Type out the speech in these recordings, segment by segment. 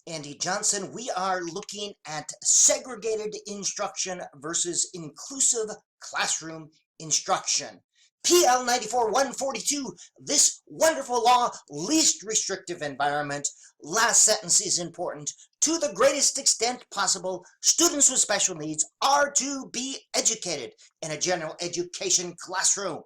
Andy Johnson. We are looking at segregated instruction versus inclusive classroom instruction. PL 94-142, this wonderful law, least restrictive environment. Last sentence is important. To the greatest extent possible, students with special needs are to be educated in a general education classroom.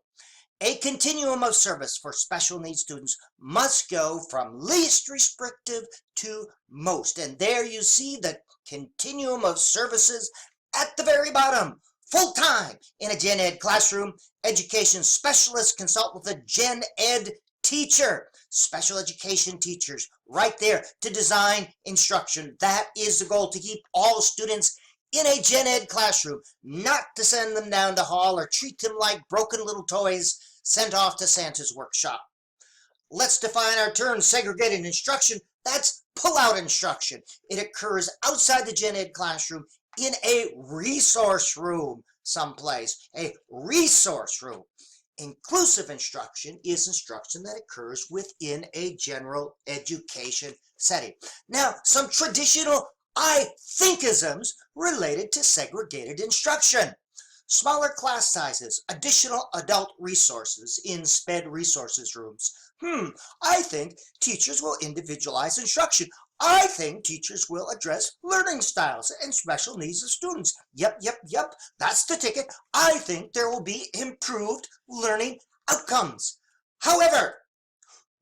A continuum of service for special needs students must go from least restrictive to most. And there you see the continuum of services at the very bottom. Full-time in a gen ed classroom, education specialists consult with a gen ed teacher. Special education teachers right there to design instruction. That is the goal, to keep all students in a gen ed classroom, not to send them down the hall or treat them like broken little toys sent off to Santa's workshop. Let's define our term segregated instruction. That's pull-out instruction. It occurs outside the gen ed classroom in a resource room someplace, a resource room. Inclusive instruction is instruction that occurs within a general education setting. Now, some traditional I think-isms related to segregated instruction. Smaller class sizes, additional adult resources in SPED resources rooms. I think teachers will individualize instruction. I think teachers will address learning styles and special needs of students. Yep, that's the ticket. I think there will be improved learning outcomes. However,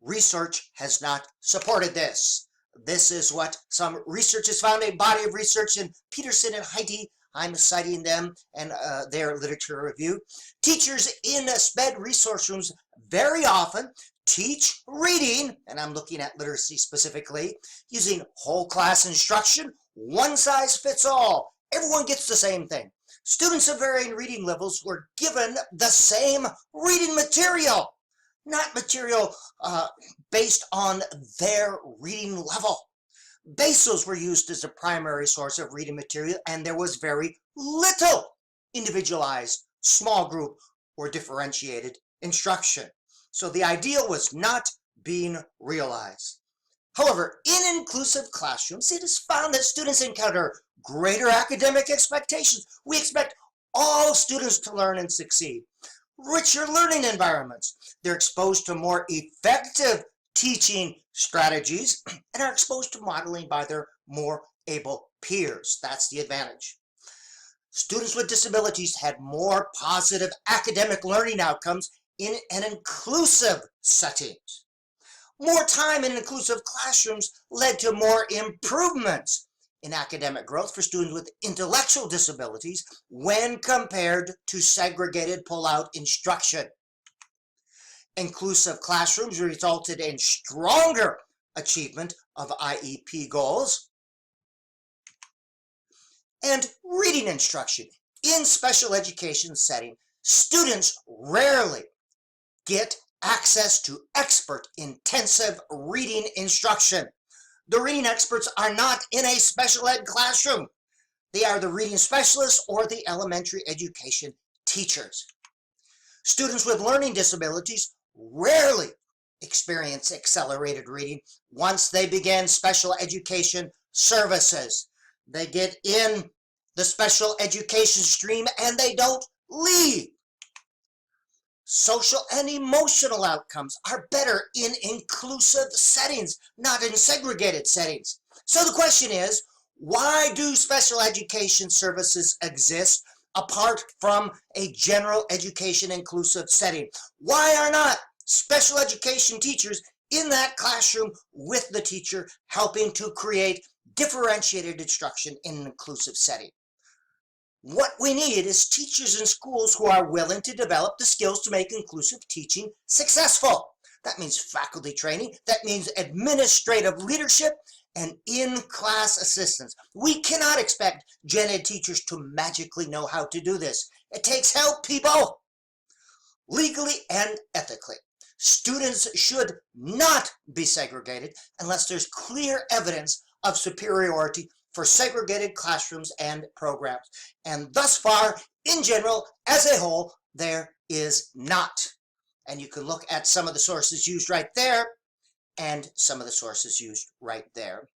research has not supported this. This is what some research has found, a body of research in Peterson and Hittie. I'm citing them and their literature review. Teachers in SPED resource rooms very often teach reading, and I'm looking at literacy specifically, using whole class instruction, one size fits all. Everyone gets the same thing. Students of varying reading levels were given the same reading material, not material based on their reading level. BASOs were used as a primary source of reading material, and there was very little individualized, small group, or differentiated instruction. So the ideal was not being realized. However, in inclusive classrooms, it is found that students encounter greater academic expectations. We expect all students to learn and succeed. Richer learning environments. They're exposed to more effective teaching strategies and are exposed to modeling by their more able peers. That's the advantage. Students with disabilities had more positive academic learning outcomes in an inclusive setting. More time in inclusive classrooms led to more improvements in academic growth for students with intellectual disabilities when compared to segregated pull-out instruction. Inclusive classrooms resulted in stronger achievement of IEP goals. And reading instruction. In special education setting, students rarely get access to expert intensive reading instruction. The reading experts are not in a special ed classroom. They are the reading specialists or the elementary education teachers. Students with learning disabilities rarely experience accelerated reading once they begin special education services. They get in the special education stream and they don't leave. Social and emotional outcomes are better in inclusive settings, not in segregated settings. So the question is, why do special education services exist apart from a general education inclusive setting? Why are not special education teachers in that classroom with the teacher helping to create differentiated instruction in an inclusive setting? What we need is teachers in schools who are willing to develop the skills to make inclusive teaching successful. That means faculty training, that means administrative leadership, and in-class assistance. We cannot expect gen ed teachers to magically know how to do this. It takes help, people. Legally and ethically, students should not be segregated unless there's clear evidence of superiority for segregated classrooms and programs. And thus far, in general, as a whole, there is not. And you can look at some of the sources used right there and some of the sources used right there.